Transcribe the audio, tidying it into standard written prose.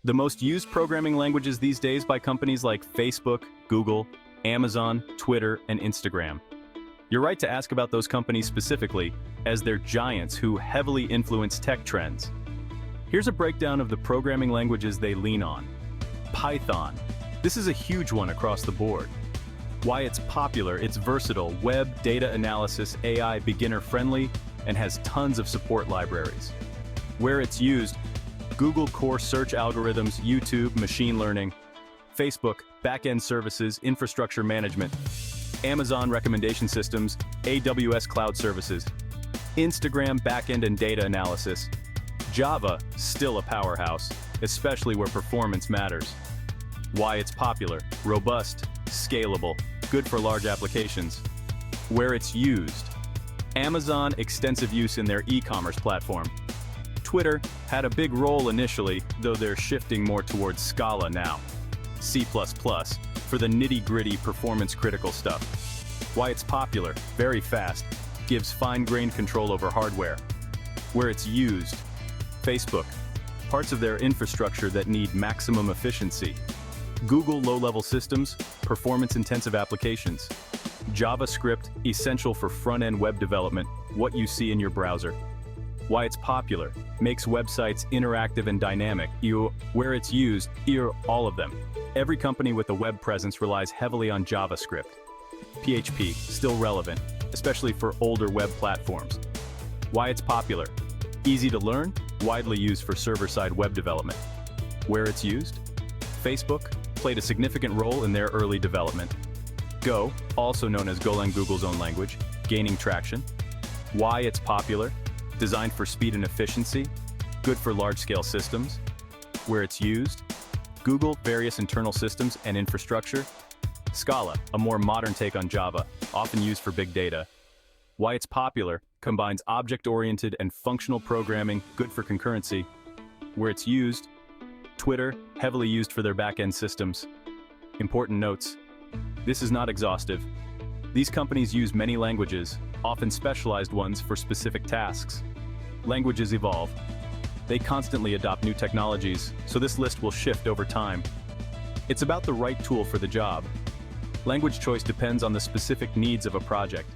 The most used programming languages these days by companies like Facebook, Google, Amazon, Twitter, and Instagram. You're right to ask about those companies specifically, as they're giants who heavily influence tech trends. Here's a breakdown of the programming languages they lean on. Python. This is a huge one across the board. Why it's popular: it's versatile, web, data analysis, AI, beginner-friendly, and has tons of support libraries. Where it's used: Google core search algorithms, YouTube, machine learning, Facebook, back-end services, infrastructure management, Amazon recommendation systems, AWS cloud services, Instagram back-end and data analysis. Java, still a powerhouse, especially where performance matters. Why it's popular: robust, scalable, good for large applications. Where it's used: Amazon, extensive use in their e-commerce platform. Twitter had a big role initially, though they're shifting more towards Scala now. C++ for the nitty-gritty performance-critical stuff. Why it's popular: very fast, gives fine-grained control over hardware. Where it's used: Facebook, parts of their infrastructure that need maximum efficiency. Google, low-level systems, performance-intensive applications. JavaScript, essential for front-end web development, what you see in your browser. Why it's popular: makes websites interactive and dynamic. Where it's used: all of them. Every company with a web presence relies heavily on JavaScript. PHP, still relevant, especially for older web platforms. Why it's popular: easy to learn, widely used for server-side web development. Where it's used: Facebook, played a significant role in their early development. Go, also known as Golang, Google's own language, gaining traction. Why it's popular: designed for speed and efficiency, good for large-scale systems. Where it's used: Google, various internal systems and infrastructure. Scala, a more modern take on Java, often used for big data. Why it's popular: combines object-oriented and functional programming, good for concurrency. Where it's used: Twitter, heavily used for their back-end systems. Important notes: this is not exhaustive. These companies use many languages, often specialized ones for specific tasks. Languages evolve. They constantly adopt new technologies, so this list will shift over time. It's about the right tool for the job. Language choice depends on the specific needs of a project.